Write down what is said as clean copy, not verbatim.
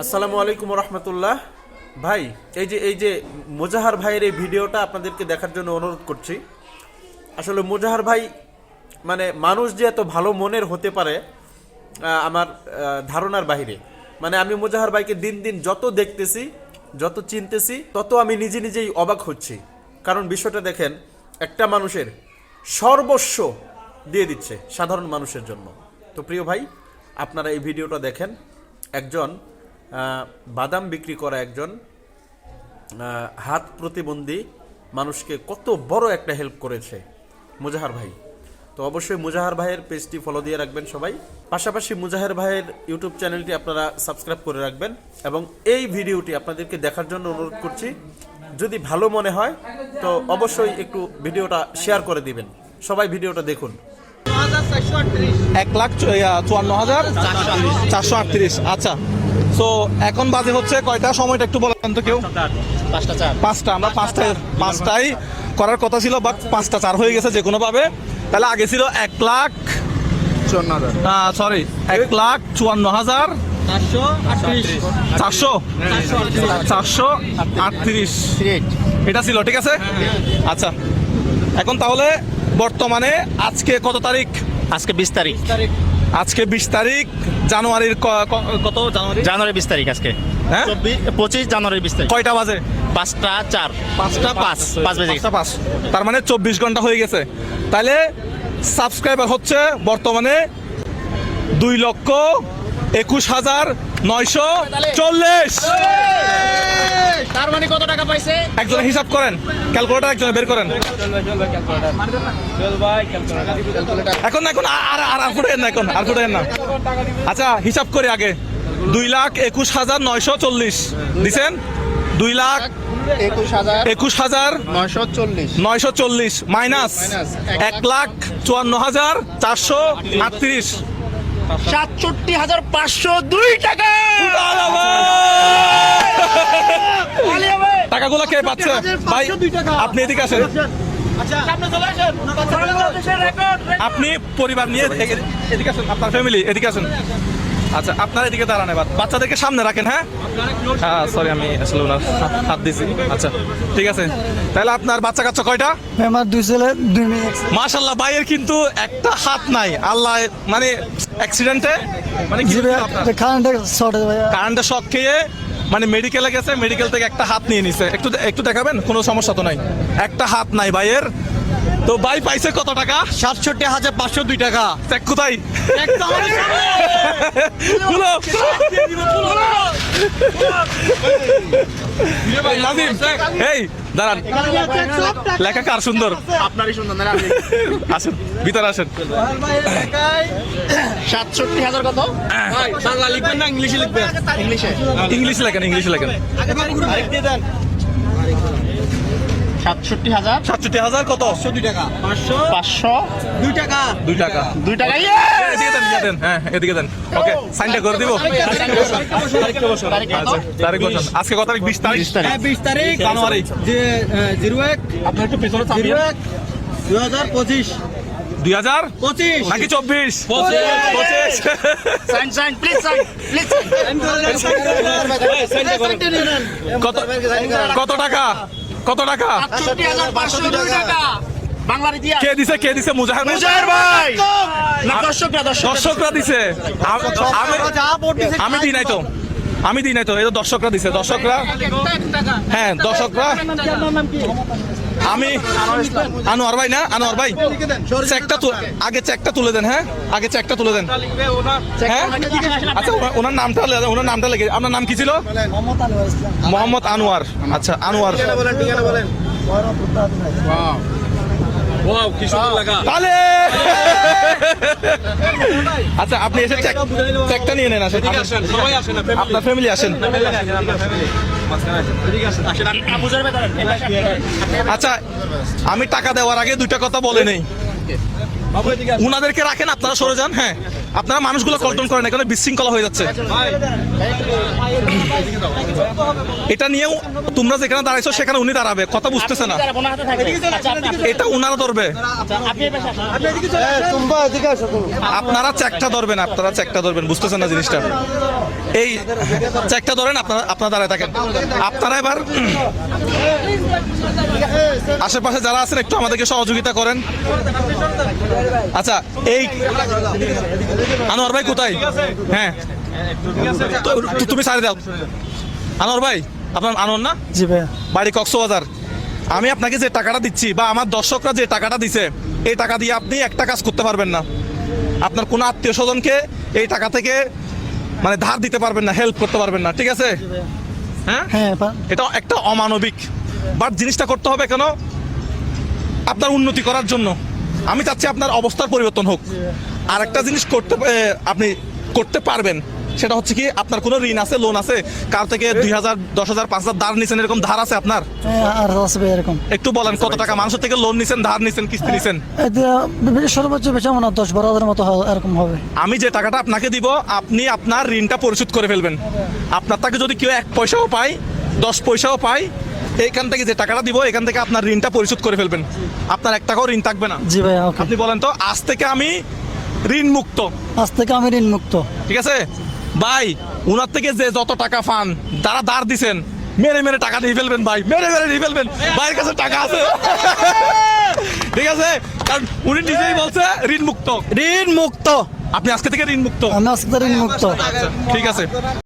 আসসালামু আলাইকুম রহমতুল্লাহ। ভাই এই যে মোজাহার ভাইয়ের এই ভিডিওটা আপনাদেরকে দেখার জন্য অনুরোধ করছি। আসলে মোজাহার ভাই মানে মানুষ যে এত ভালো মনের হতে পারে আমার ধারণার বাইরে। মানে আমি মোজাহার ভাইকে দিন দিন যত দেখতেছি, যত চিনতেছি, তত আমি নিজেই অবাক হচ্ছি। কারণ বিষয়টা দেখেন, একটা মানুষের সর্বস্ব দিয়ে দিচ্ছে সাধারণ মানুষের জন্য। তো প্রিয় ভাই, আপনারা এই ভিডিওটা দেখেন। একজন বাদাম বিক্রি করা একজন হাত প্রতিবন্ধী মানুষকে কত বড় একটা হেল্প করেছে মোজাহার ভাই। তো অবশ্যই মোজাহার ভাইয়ের পেজটি ফলো দিয়ে রাখবেন সবাই। পাশাপাশি মোজাহার ভাইয়ের ইউটিউব চ্যানেলটি আপনারা সাবস্ক্রাইব করে রাখবেন এবং এই ভিডিওটি আপনাদেরকে দেখার জন্য অনুরোধ করছি। যদি ভালো মনে হয় তো অবশ্যই একটু ভিডিওটা শেয়ার করে দিবেন। সবাই ভিডিওটা দেখুন। 1,54,438। আচ্ছা, তো এখন বাজে হচ্ছে কয়টা? সময়টা একটু বলেন তো কেউ। 5টা। আমরা পাঁচটাই করার কথা ছিল, বাট 5টা 4 হয়ে গেছে যে কোনো ভাবে। তাহলে আগে ছিল 1,54,438 এটা ছিল, ঠিক আছে। আচ্ছা, এখন তাহলে বর্তমানে আজকে কত তারিখ? আজকে 20 তারিখ। আজকে 20 তারিখ জানুয়ারির কত? জানুয়ারি 20 তারিখ আজকে। হ্যাঁ, 25 জানুয়ারি 20 তারিখ। কয়টা বাজে? 5টা 4। 5টা 5 বেজে গেছে। 5। তার মানে 24 ঘন্টা হয়ে গেছে। তাহলে সাবস্ক্রাইবার হচ্ছে বর্তমানে 2,21,940। তার মানে কত টাকা পাইছে? একজনে হিসাব করেন, ক্যালকুলেটর একজনে বের করেন। এখন আর ফুটেন না। আচ্ছা, হিসাব করি আগে। 2,21,940 দিছেন। 2,21,940 মাইনাস 1,54,438। 67,502 টাকা। টাকাগুলো কে পাচ্ছে? ভাই আপনি এদিকে আসেন। আপনি পরিবার নিয়ে এদিকে আসেন, আপনার ফ্যামিলি এদিকে আসেন। আচ্ছা, আপনারা এদিকে দাঁড়ান। এবার বাচ্চাদেরকে সামনে রাখেন। হ্যাঁ, সরি, আমি আসলে ওনার হাত দিয়েছি। আচ্ছা, ঠিক আছে। তাহলে আপনার বাচ্চা কাচ্চা কয়টা? আমার 2 ছেলে 2 মেয়ে। মাশাআল্লাহ, ভাইয়ের কিন্তু একটা হাত নাই। আল্লাহ মানে অ্যাক্সিডেন্টে মানে কারেন্টের শক খেয়ে মানে মেডিকেলে গেছে, মেডিকেল থেকে একটা হাত নিয়ে নিছে। একটু দেখাবেন? কোনো সমস্যা তো নাই, একটা হাত নাই ভাইয়ের। তো ভাই পাইছে কত টাকা? 67,502 টাকা। চেক কোথায়? নাজিম, এই দাঁড়ান, লেখা কার সুন্দর? আপনারই সুন্দর না? আসেন, ভিতরে আসেন। 67,000 কত? বাংলা লিখবেন না ইংলিশে লিখবেন? ইংলিশে লেখেন। 67,000 কত? 502 টাকা। 502 টাকা। 2 টাকা। 2 টাকা। এদিকে দেন। হ্যাঁ, এদিকে দেন। ওকে, সাইনটা করে দিব। তারিখ বলছেন। আজকে কত তারিখ? 20 তারিখ। 20 তারিখ জানুয়ারি। যে 01 আপনি একটু পেছনে চাপিয়ে। 2025 2025 নাকি 24? 25। সাইন প্লিজ কত টাকা? 67,502 টাকা। বাংলার ইতিহাস। কে দিছে? মুজাহির ভাই না, দর্শকরা দিছে। আমি দিই নাই তো। এই তো দর্শকরা দিছে। হ্যাঁ, দর্শকরা। আমি আনোয়ার ভাই না? আনোয়ার ভাই, চেকটা তুলে দেন। হ্যাঁ, আগে চেকটা তুলে দেন। হ্যাঁ, আচ্ছা, ওনার নামটা লেগে। আপনার নাম কি ছিল? মোহাম্মদ আনোয়ার। আচ্ছা, আনোয়ার। তাহলে আচ্ছা, আপনি এসে চেকটা নিয়ে নেন। আসেন, আপনার ফ্যামিলি আসেন। আচ্ছা, আমি টাকা দেওয়ার আগে 2টা কথা বলে নেই। উনাদেরকে রাখেন, আপনারা সরে যান। হ্যাঁ, আপনারা মানুষগুলো কন্ট্রোল করেন, এখানে বিশৃঙ্খলা হয়ে যাচ্ছে। এটা নিয়েও তোমরা যেখানে দাঁড়াইছো সেখানে উনি দাঁড়াবে, কথা বুঝতেছে না। ওনার হাতে থাকবে। আচ্ছা, আপনি- এটা উনারা ধরবে, আচ্ছা, আপনি এই পাশে আসুন। আপনারা চেকটা ধরবেন, আপনারা চেকটা ধরবেন, বুঝতেছেন না জিনিসটা। এই চেকটা ধরেন, আপনারা দাঁড়ায় থাকেন। আপনারা এবার আশেপাশে যারা আছেন একটু আমাদেরকে সহযোগিতা করেন। আচ্ছা, এই আনোয়ার ভাই কোথায়? হ্যাঁ, তুমি সারি দাও। আনোয়ার ভাই, আপনার আনোয়ার না? জি ভাইয়া। বাড়ি কক্সবাজার। আমি আপনাকে যে টাকাটা দিচ্ছি বা আমার দর্শকরা যে টাকাটা দিছে, এই টাকা দিয়ে আপনি একটা কাজ করতে পারবেন না। আপনার কোনো আত্মীয় স্বজনকে এই টাকা থেকে মানে ধার দিতে পারবেন না, হেল্প করতে পারবেন না, ঠিক আছে? হ্যাঁ, হ্যাঁ এটা একটা অমানবিক, বাট জিনিসটা করতে হবে কেন? আপনার উন্নতি করার জন্য। আমি চাচ্ছি আপনার অবস্থার পরিবর্তন হোক। আর একটা জিনিস আপনি করতে পারবেন, সেটা হচ্ছে কি, আপনার কোনো ঋণ আছে, লোন আছে, কার থেকে 2,000, 10,000, 5,000 ধার নিছেন, এরকম ধার আছে আপনার? আর আছে ভাই এরকম। একটু বলেন কত টাকা মানুষের থেকে লোন নিছেন, ধার নিছেন, কিস্তি নিছেন? সর্বোচ্চ বেশি মনে হয় 10-12 মতো এরকম হবে। আমি যে টাকাটা আপনাকে দিব, আপনি আপনার ঋণটা পরিশোধ করে ফেলবেন। আপনার থেকে যদি কেউ 1 পয়সাও পায়, 10 পয়সাও পায়, এইখান থেকে যে টাকাটা দিব, এখান থেকে আপনার ঋণটা পরিশোধ করে ফেলবেন। আপনার 1 টাকাও ঋণ থাকবে না। জি ভাইয়া, ওকে। আপনি বলেন তো, আজ থেকে আমি ঋণ মুক্ত, আজ থেকে আমি ঋণ মুক্ত। ঠিক আছে ভাই? উনার থেকে যে যত টাকা পান, যারা ধার দিছেন, মেরে মেরে টাকা নিয়ে ফেলবেন ভাই, মেরে মেরে নিয়ে ফেলবেন। ভাইয়ের কাছে টাকা আছে, ঠিক আছে? কারণ উনি নিজেই বলছে ঋণ মুক্ত। ঋণ মুক্ত। আপনি আজকে থেকে ঋণ মুক্ত। আমি আজকে ঋণ মুক্ত। ঠিক আছে।